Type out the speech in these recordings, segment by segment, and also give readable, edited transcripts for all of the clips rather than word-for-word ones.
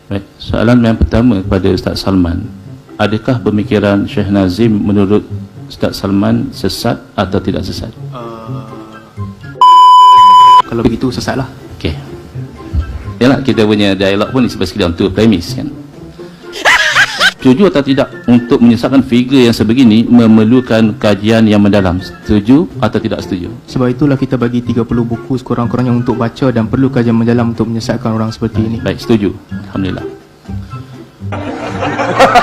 Baik, soalan yang pertama kepada Ustaz Salman. Adakah pemikiran Syekh Nazim menurut Ustaz Salman sesat atau tidak sesat? Kalau begitu sesatlah. Okey. Yalah, kita punya dialog pun basically on two premise kan. Setuju atau tidak untuk menyesatkan figure yang sebegini memerlukan kajian yang mendalam? Setuju atau tidak setuju? Sebab itulah kita bagi 30 buku sekurang-kurangnya untuk baca dan perlu kajian mendalam untuk menyesatkan orang seperti ini. Baik, setuju. Alhamdulillah.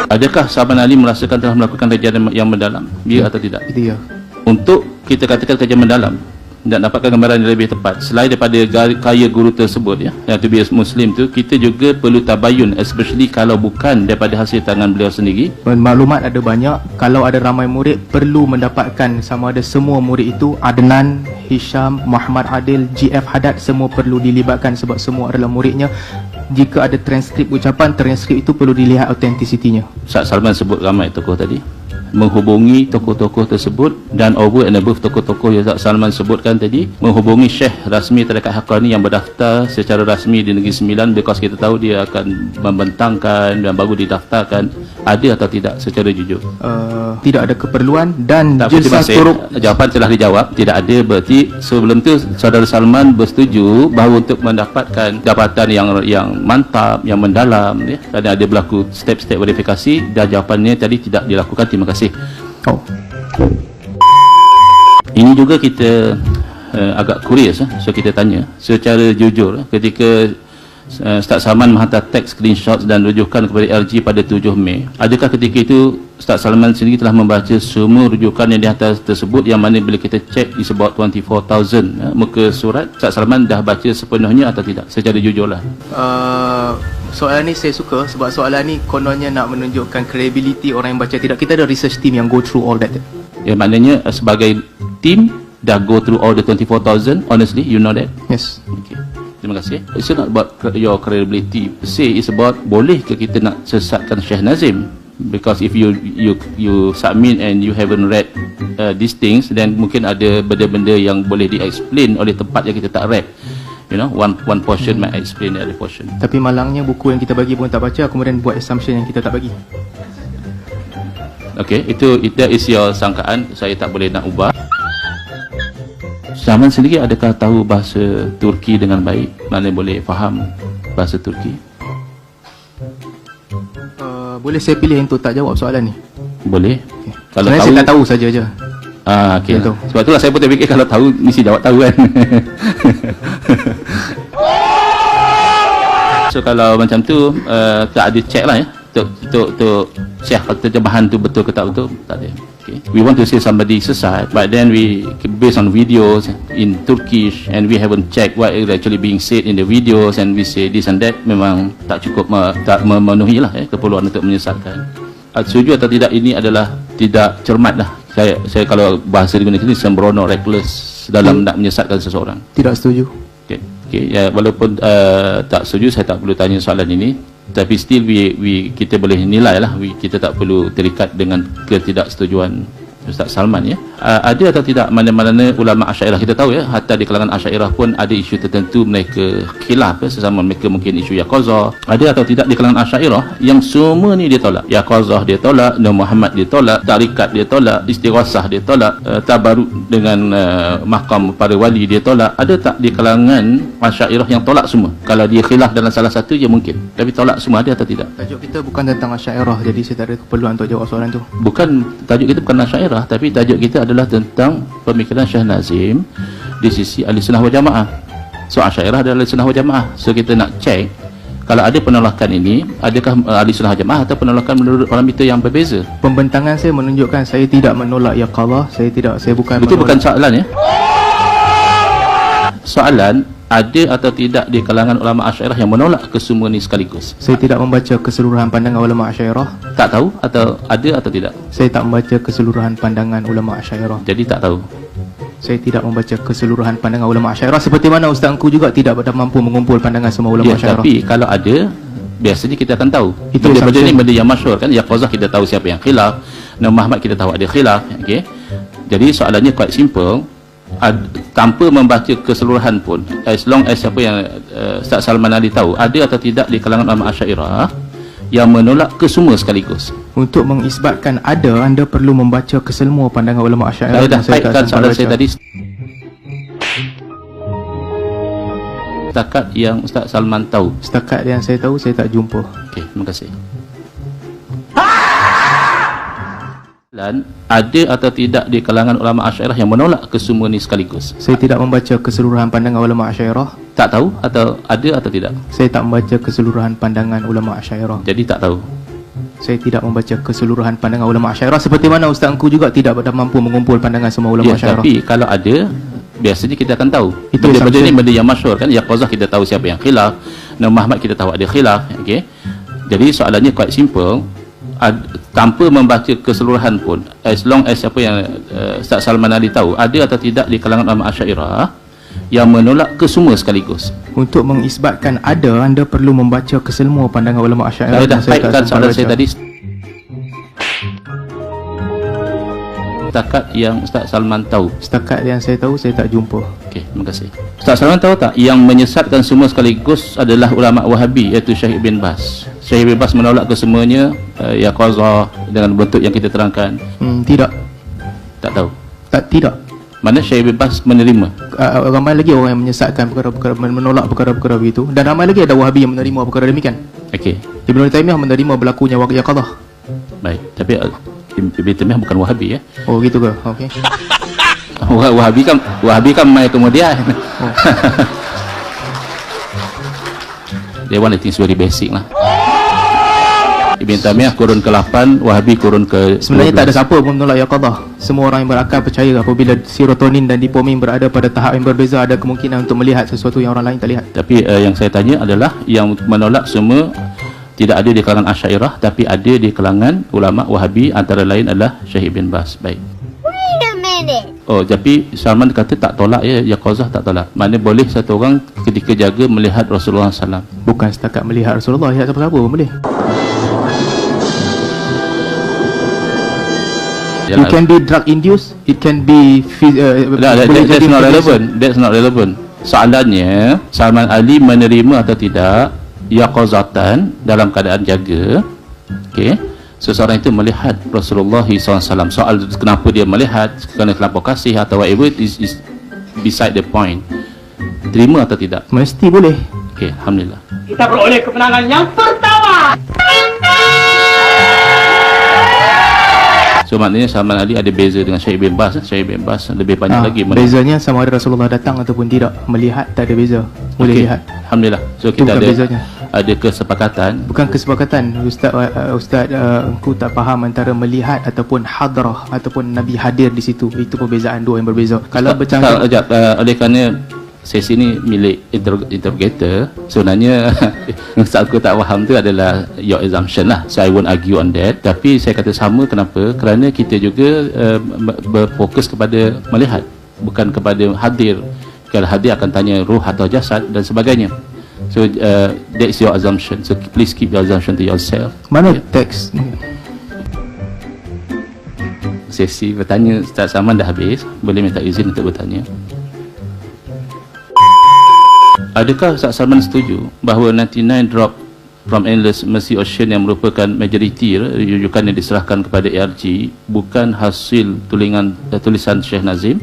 Adakah sahabat Ali merasakan telah melakukan kajian yang mendalam? Ya atau tidak? Itu ya. Untuk kita katakan kajian mendalam dan dapatkan gambaran yang lebih tepat, selain daripada kaya guru tersebut ya, yang to be Muslim tu, kita juga perlu tabayun, especially kalau bukan daripada hasil tangan beliau sendiri. Maklumat ada banyak. Kalau ada ramai murid, perlu mendapatkan sama ada semua murid itu Adnan, Hisham, Muhammad Adil, GF Haddad, semua perlu dilibatkan sebab semua adalah muridnya. Jika ada transkrip ucapan, transkrip itu perlu dilihat autentisitinya. Ustaz Salman sebut ramai tokoh tadi, menghubungi tokoh-tokoh tersebut, dan over and above tokoh-tokoh yang Ustaz Salman sebutkan tadi, menghubungi Syekh rasmi Tarekat Haqqani yang berdaftar secara rasmi di Negeri Sembilan, because kita tahu dia akan membentangkan dan baru didaftarkan. Ada atau tidak secara jujur? Tidak ada keperluan dan jelas turut. Jawapan telah dijawab, tidak ada. Berarti sebelum tu Saudara Salman bersetuju bahawa untuk mendapatkan dapatan yang mantap, yang mendalam ya, dan ada berlaku step-step verifikasi, dan jawapannya tadi tidak dilakukan. Terima kasih. Oh. Ini juga kita agak curious, so kita tanya secara jujur, ketika Ustaz Salman menghantar teks, screenshot dan rujukan kepada LG pada 7 Mei, adakah ketika itu Ustaz Salman sendiri telah membaca semua rujukan yang dihantar tersebut, yang mana bila kita cek is about 24,000 muka surat? Ustaz Salman dah baca sepenuhnya atau tidak? Secara jujurlah. Soalan ni saya suka sebab soalan ni kononnya nak menunjukkan credibility orang yang baca. Tidak, kita ada research team yang go through all that. Ya, maknanya sebagai team dah go through all the 24,000. Honestly, you know that? Yes. Okay. Terima kasih. It's not about your credibility per se. It's about boleh ke kita nak sesatkan Syekh Nazim? Because if you submit and you haven't read these things, then mungkin ada benda-benda yang boleh di-explain oleh tempat yang kita tak read. You know, one portion might explain the other portion. Tapi malangnya buku yang kita bagi pun tak baca, kemudian buat assumption yang kita tak bagi. Okay, that is your sangkaan. Saya tak boleh nak ubah. Zaman sendiri adakah tahu bahasa Turki dengan baik? Mana boleh faham bahasa Turki? Boleh saya pilih untuk tak jawab soalan ni? Boleh. Okay. Kalau sebenarnya tahu, saya tak tahu saja je. Okay. Sebab itulah saya pun terfikir kalau tahu mesti jawab tahu kan. So kalau macam tu tak ada check lah ya, untuk Syekh terjemahan tu betul ke tak betul, tak ada. Okay. We want to say somebody sesat, but then we based on videos in Turkish and we haven't checked what is actually being said in the videos, and we say this and that, memang tak cukup tak memenuhi lah keperluan untuk menyesatkan. Setuju atau tidak, ini adalah tidak cermat lah. Saya kalau bahasa digunakan ini sembrono, reckless dalam nak menyesatkan seseorang. Tidak setuju. Okay. Ya, walaupun tak setuju, saya tak perlu tanya soalan ini, tapi still kita boleh nilai lah. Kita tak perlu terikat dengan ketidaksetujuan Ustaz Salman ya. Ada atau tidak mana-mana ulama Asy'ariyah, kita tahu ya, hatta di kalangan Asy'ariyah pun ada isu tertentu mereka khilaf sesama mereka, mungkin isu Yaqazah. Ada atau tidak di kalangan Asy'ariyah yang semua ni dia tolak? Yaqazah dia tolak, Nur Muhammad dia tolak, tarikat dia tolak, istighasah dia tolak, tabaruk dengan makam para wali dia tolak. Ada tak di kalangan Asy'ariyah yang tolak semua? Kalau dia khilaf dalam salah satu ya mungkin, tapi tolak semua, ada atau tidak? Tajuk kita bukan tentang Asy'ariyah, jadi saya tak ada keperluan untuk jawab soalan tu. Bukan, tajuk kita bukan Asy'ariyah, tapi tajuk kita adalah tentang pemikiran Syekh Nazim di sisi Ahlussunnah wal Jamaah. So Asy'ariyah adalah Ahlussunnah wal Jamaah. So kita nak cek kalau ada penolakan ini, adakah Ahlussunnah wal Jamaah atau penolakan menurut parameter yang berbeza? Pembentangan saya menunjukkan saya tidak menolak Yaqazah. Saya bukan itu menolak. Bukan soalan ya. Soalan, ada atau tidak di kalangan ulama Asy'ariyah yang menolak kesemua ni sekaligus? Saya tidak membaca keseluruhan pandangan ulama Asy'ariyah. Tak tahu atau ada atau tidak? Saya tak membaca keseluruhan pandangan ulama Asy'ariyah. Jadi tak tahu. Saya tidak membaca keseluruhan pandangan ulama Asy'ariyah, seperti mana Ustaz Engku juga tidak mampu mengumpul pandangan semua ulama Asy'ariyah. Tapi kalau ada, biasanya kita akan tahu. Itu benda ni benda yang masyhur kan. Yaqazah kita tahu siapa yang khilaf, Nur Muhammad kita tahu ada khilaf, okey. Jadi soalannya quite simple. tanpa membaca keseluruhan pun, as long as apa yang Ustaz Salman Ali tahu, ada atau tidak di kalangan ulama Asy'ariyah yang menolak kesemua sekaligus? Untuk mengisbatkan ada, anda perlu membaca kesemua pandangan ulama Asy'ariyah. Saya dah kaitkan soalan saya tadi. Setakat yang Ustaz Salman tahu. Setakat yang saya tahu, saya tak jumpa. Okey, terima kasih. Dan ada atau tidak di kalangan ulama Asy'ariyah yang menolak kesemua ni sekaligus? Saya tidak membaca keseluruhan pandangan ulama Asy'ariyah. Tak tahu atau ada atau tidak? Saya tak membaca keseluruhan pandangan ulama Asy'ariyah. Jadi tak tahu. Saya tidak membaca keseluruhan pandangan ulama Asy'ariyah, seperti mana Ustaz Engku juga tidak mampu mengumpul pandangan semua ulama Ya, Asy'ariyah. tapi kalau ada, biasanya kita akan tahu. Itu Benda-benda assumption. ni benda yang masyhur kan. Yaqazah kita tahu siapa yang khilaf. Imam Ahmad kita tahu ada khilaf. Okey. Jadi soalannya quite simple. Tanpa membaca keseluruhan pun, as long as apa yang Ustaz Salman Ali tahu, ada atau tidak di kalangan ulama Asy'ariyah yang menolak kesemua sekaligus? Untuk mengisbatkan ada, anda perlu membaca kesemua pandangan ulama Asy'ariyah. Saya dah dan tak kaitkan sempat soalan baca. saya tadi. Setakat yang Ustaz Salman tahu. Setakat yang saya tahu, saya tak jumpa. Okey, terima kasih. Ustaz Salman tahu tak yang menyesatkan semua sekaligus adalah ulama Wahabi, iaitu Syekh bin Baz. Syekh bin Baz menolak kesemuanya, yaqazah dengan bentuk yang kita terangkan. Tidak. Tak tahu. Tidak. Mana Syekh bin Baz menerima? Ramai lagi orang yang menyesatkan perkara-perkara, menolak perkara-perkara begitu, dan ramai lagi ada Wahabi yang menerima perkara demikian. Okey. Ibn Taimiyah menerima berlakunya yaqazah. Baik. Tapi Ibn Taimiyah bukan Wahabi ya. Oh gitu ke? Okey. Wahabi kan mai kemudian. Dia one things very basic lah. Ibn Taimiyah kurun ke-8, Wahabi kurun ke-12. Sebenarnya tak ada siapa pun menolak yaqazah. Semua orang yang berakal percaya apabila serotonin dan dopamin berada pada tahap yang berbeza, ada kemungkinan untuk melihat sesuatu yang orang lain tak lihat. Tapi yang saya tanya adalah yang menolak semua tidak ada di kalangan Asy'ariyah, tapi ada di kalangan ulama Wahabi, antara lain adalah Syekh bin Baz. Baik. Wait a minute. Oh, tapi Salman kata tak tolak ya, yaqazah tak tolak. Mana boleh satu orang ketika jaga melihat Rasulullah SAW. Bukan setakat melihat Rasulullah, lihat siapa-siapa pun boleh. It can be drug induced, it can be that's not relevant. That's not relevant. Soalannya, Salman Ali menerima atau tidak yaqazatan dalam keadaan jaga. Okey. Seseorang itu melihat Rasulullah SAW. Soal kenapa dia melihat, kerana terlampau kasih atau whatever, is beside the point. Terima atau tidak? Mesti boleh. Okey, alhamdulillah. Kita beroleh kemenangan yang pertama. So maknanya Salman Ali ada beza dengan Syekh bin Baz. Syekh bin Baz lebih banyak lagi bezanya sama ada Rasulullah datang ataupun tidak. Melihat tak ada beza. Boleh Okey, lihat. alhamdulillah. So Itu kita bukan ada bezanya. ada kesepakatan. Bukan kesepakatan. Ustaz engkau tak faham antara melihat ataupun hadrah ataupun Nabi hadir di situ. Itu perbezaan dua yang berbeza. Kalau bercanggah, Oleh kerana sesi ni milik interrogator, sebenarnya yang aku tak faham tu adalah your assumption lah, so I won't argue on that. Tapi saya kata sama, kenapa? Kerana kita juga berfokus kepada melihat, bukan kepada hadir. Kalau hadir akan tanya ruh atau jasad dan sebagainya. So that's your assumption, so please keep your assumption to yourself. mana teks? Sesi bertanya Ustaz Salman dah habis, boleh minta izin untuk bertanya. Adakah Ustaz Salman setuju bahawa 99 drop from Endless Mercy Ocean yang merupakan majoriti rujukan yang diserahkan kepada ARG bukan hasil tulisan Syekh Nazim,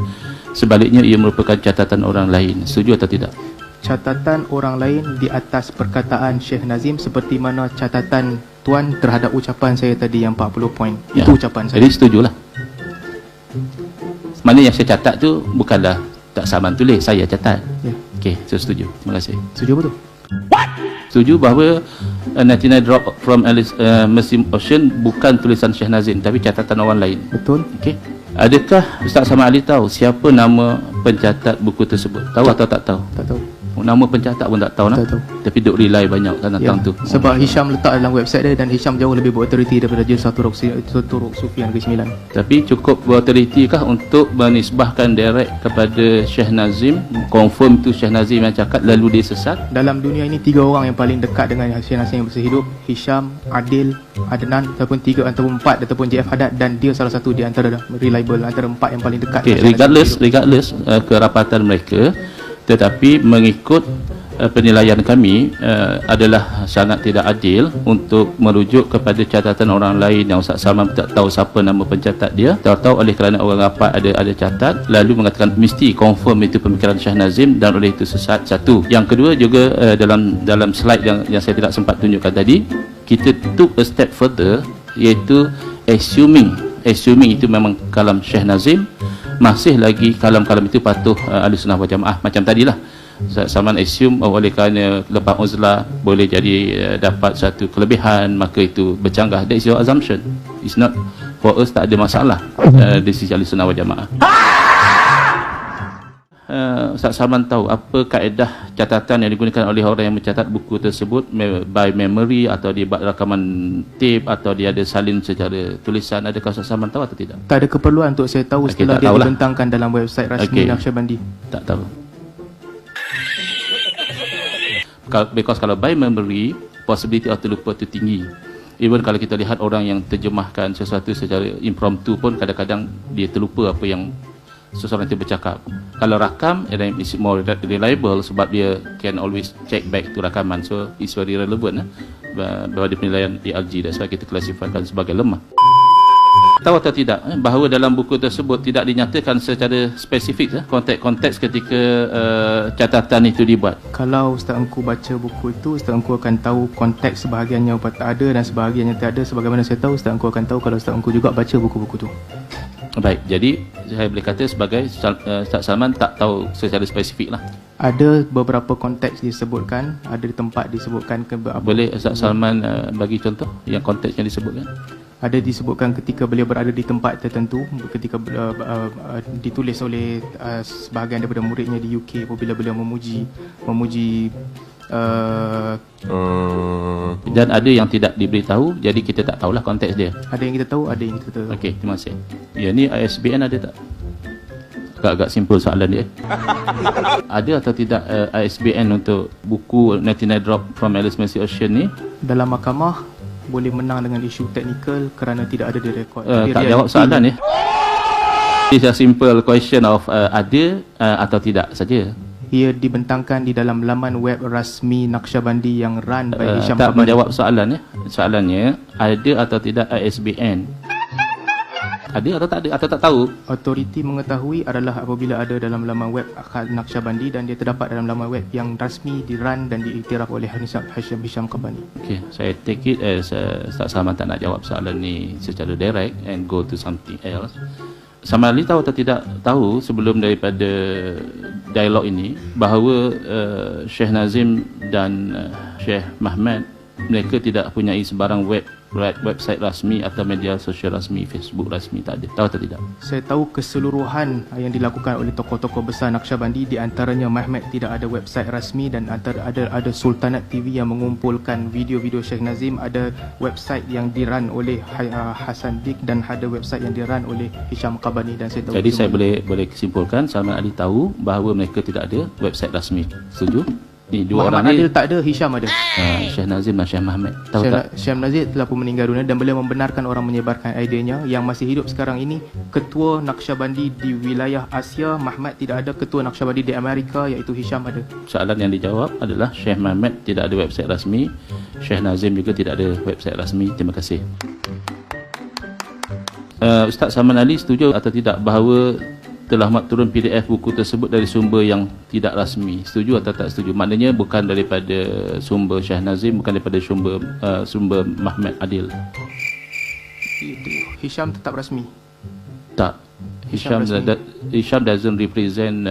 sebaliknya ia merupakan catatan orang lain? Setuju atau tidak? Catatan orang lain di atas perkataan Syekh Nazim, seperti mana catatan Tuan terhadap ucapan saya tadi yang 40 poin. Ya. Itu ucapan saya. Jadi setujulah. Mana yang saya catat tu bukanlah tak Salman tulis, saya catat. Ya. Okey, saya setuju. Terima kasih. Setuju apa tu? Setuju bahawa 99 drop from Endless Mercy Ocean bukan tulisan Syekh Nazim tapi catatan orang lain. Betul? Okey. Adakah Ustaz Salman Ali tahu siapa nama pencatat buku tersebut? Tahu atau tak tahu? Tak tahu. Nama pencatat pun tak tahu nah. Tak tahu. Tapi duk rely banyak kan tentang tu. Sebab Hisham letak dalam website dia, dan Hisham jauh lebih berautoriti daripada Jalsa Turuk Sufi Negeri Sembilan. Tapi cukup berautoriti kah untuk menisbahkan direct kepada Syekh Nazim, confirm tu Syekh Nazim yang cakap lalu dia sesat? Dalam dunia ini 3 orang yang paling dekat dengan Syekh Nazim yang bersih hidup, Hisham, Adil, Adnan, ataupun 3 ataupun 4 ataupun JF Haddad, dan dia salah satu di antara reliable antara 4 yang paling dekat. Okay, dengan Syekh Nazim regardless kerapatan mereka, tetapi mengikut penilaian kami adalah sangat tidak adil untuk merujuk kepada catatan orang lain yang Ustaz Salman tak tahu siapa nama pencatat dia, tahu-tahu oleh kerana orang rapat ada catat lalu mengatakan mesti confirm itu pemikiran Syekh Nazim dan oleh itu sesat. Satu. Yang kedua juga dalam slide yang saya tidak sempat tunjukkan tadi, kita took a step further, iaitu assuming itu memang kalam Syekh Nazim, masih lagi kalam-kalam itu patuh Ahlussunnah wal Jamaah. Macam tadilah Salman assume oleh kerana lepas uzlah boleh jadi dapat satu kelebihan, maka itu bercanggah. That is your assumption. It's not, for us tak ada masalah di sisi Ahlussunnah wal Jamaah. Ustaz Salman tahu apa kaedah catatan yang digunakan oleh orang yang mencatat buku tersebut, by memory atau dia buat rakaman tape atau dia ada salin secara tulisan? Adakah Ustaz Salman tahu atau tidak? Tak ada keperluan untuk saya tahu setelah dia dibentangkan dalam website rasmi Naqsyabandi. Tak tahu. Because kalau by memory, possibility of terlupa itu tinggi. Even kalau kita lihat orang yang terjemahkan sesuatu secara impromptu pun kadang-kadang dia terlupa apa yang seseorang itu bercakap. Kalau rakam, it's more reliable sebab dia can always check back to rakaman. So it's very relevant bahawa di penilaian DLG, that's why kita klasifikasikan sebagai lemah. Tahu atau tidak bahawa dalam buku tersebut tidak dinyatakan secara spesifik konteks ketika catatan itu dibuat? Kalau Ustaz Engku baca buku itu, Ustaz Engku akan tahu konteks sebahagiannya tak ada dan sebahagiannya tak ada. Sebagaimana saya tahu, Ustaz Engku akan tahu kalau Ustaz Engku juga baca buku-buku itu. Baik, jadi saya boleh kata sebagai Ustaz Salman tak tahu secara spesifik lah. Ada beberapa konteks disebutkan, ada tempat disebutkan ke boleh Ustaz Salman bagi contoh yang konteks yang disebutkan? Ada disebutkan ketika beliau berada di tempat tertentu, ketika ditulis oleh sebahagian daripada muridnya di UK apabila beliau memuji dan ada yang tidak diberitahu, jadi kita tak tahulah konteks dia. Ada yang kita tahu, ada yang kita tahu. Okey, terima kasih. Ya, ni ISBN ada tak? Agak simpul soalan dia. Ada atau tidak ISBN untuk buku 99 Drop from Alice Mercy Ocean ni? Dalam mahkamah boleh menang dengan isu teknikal kerana tidak ada di rekod. Tak jawab soalan ya. It's a simple question of ada atau tidak saja. Ia dibentangkan di dalam laman web rasmi Naqsyabandi yang run by Hisham tak Qabani. menjawab soalan ya. Soalannya ada atau tidak ISBN? Ada atau tak ada atau tak tahu? Autoriti mengetahui adalah apabila ada dalam laman web Naqsyabandi dan dia terdapat dalam laman web yang rasmi dirun dan diiktiraf oleh Hisham Qabani. Okay, saya take it as Ustaz Salman tak nak jawab soalan ni secara direct and go to something else. Sama Ali tahu atau tidak tahu sebelum daripada dialog ini bahawa Syekh Nazim dan Syekh Mahmad mereka tidak mempunyai sebarang website rasmi atau media sosial rasmi, Facebook rasmi, tak ada. Tahu atau tidak? Saya tahu keseluruhan yang dilakukan oleh tokoh-tokoh besar Naqsyabandi, di antaranya Mahmad tidak ada website rasmi dan ada Sultanat TV yang mengumpulkan video-video Syekh Nazim, ada website yang dirun oleh Hasan Dik dan ada website yang dirun oleh Hisham Qabani dan saya tahu. Jadi saya boleh kesimpulan Salman Ali tahu bahawa mereka tidak ada website rasmi. Setuju? Ni dua Muhammad orang ni Adil tak ada, Hisham ada. Syekh Nazim dan Syekh Mahmad. Tahu tak? Syekh Nazim telah pun meninggal dunia dan beliau membenarkan orang menyebarkan idenya. Yang masih hidup sekarang ini ketua Naqsyabandi di wilayah Asia, Mahmad tidak ada. Ketua Naqsyabandi di Amerika iaitu Hisham ada. Soalan yang dijawab adalah Syekh Mahmad tidak ada website rasmi, Syekh Nazim juga tidak ada website rasmi. Terima kasih. Ustaz Salman Ali setuju atau tidak bahawa telah turun PDF buku tersebut dari sumber yang tidak rasmi? Setuju atau tak setuju? Maknanya bukan daripada sumber Syekh Nazim, bukan daripada sumber Mahmad Adil. Hisham tetap rasmi. Tak. Hisham doesn't represent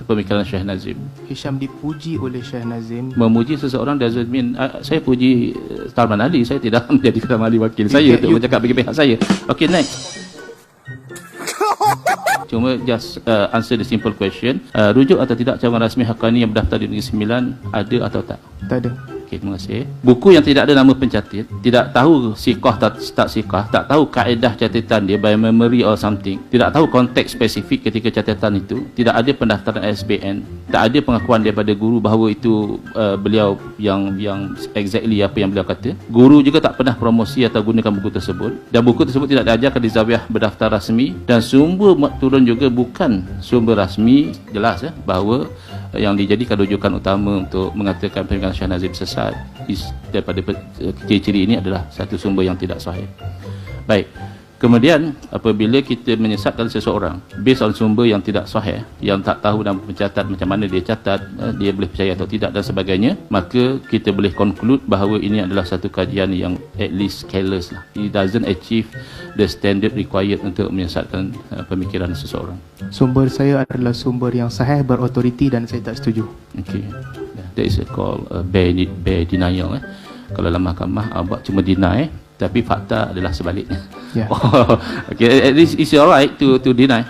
pemikiran Syekh Nazim. Hisham dipuji oleh Syekh Nazim. Memuji seseorang doesn't mean saya puji Salman Ali, saya tidak menjadi Salman Ali wakil saya untuk bercakap bagi pihak saya. Okey, next. Cuma just answer the simple question. Rujuk atau tidak cawangan rasmi Haqqani yang berdaftar di Negeri Sembilan ada atau tak? Tak ada. Okey, terima kasih. Buku yang tidak ada nama pencatat, tidak tahu siqah tak siqah, tak tahu kaedah catatan dia by memory or something, tidak tahu konteks spesifik ketika catatan itu, tidak ada pendaftaran SBN, tak ada pengakuan daripada guru bahawa itu beliau yang exactly apa yang beliau kata. Guru juga tak pernah promosi atau gunakan buku tersebut, dan buku tersebut tidak diajarkan di Zawiyah berdaftar rasmi, dan sumber turun juga bukan sumber rasmi. Jelas bahawa yang dijadikan rujukan utama untuk mengatakan pernikahan Syah Nazim sesat daripada ciri-ciri ini adalah satu sumber yang tidak sahih. Baik. Kemudian apabila kita menyesatkan seseorang based on sumber yang tidak sahih, yang tak tahu dan mencatat macam mana dia catat, dia boleh percaya atau tidak dan sebagainya, maka kita boleh conclude bahawa ini adalah satu kajian yang at least careless lah. It doesn't achieve the standard required untuk menyesatkan pemikiran seseorang. Sumber saya adalah sumber yang sahih, berautoriti dan saya tak setuju. Okay. That is called bare denial. Kalau dalam mahkamah abang cuma deny, tapi fakta adalah sebaliknya. Yeah. Oh, okay, at least it's alright to deny.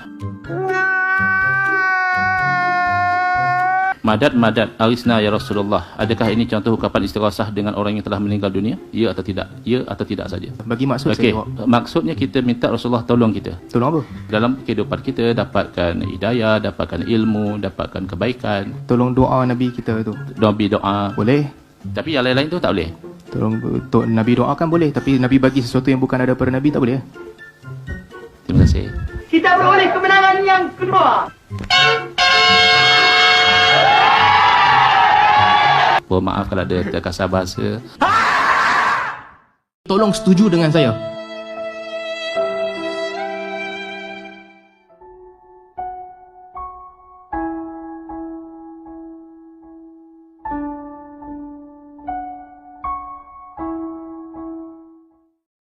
Madad arisna ya Rasulullah. Adakah ini contoh ukapan istighasah dengan orang yang telah meninggal dunia? Ya atau tidak? Ya atau tidak saja. Bagi maksud Okey, saya jawab. maksudnya kita minta Rasulullah tolong kita. Tolong apa? Dalam kehidupan kita dapatkan hidayah, dapatkan ilmu, dapatkan kebaikan, Tolong doa Nabi kita tu. doa. Boleh? Tapi yang lain-lain tu tak boleh. Tolong Nabi doakan boleh, tapi Nabi bagi sesuatu yang bukan ada pada Nabi tak boleh. Terima kasih. Kita beroleh kemenangan yang kedua. Mohon maaf kalau ada terkasar bahasa. Tolong setuju dengan saya.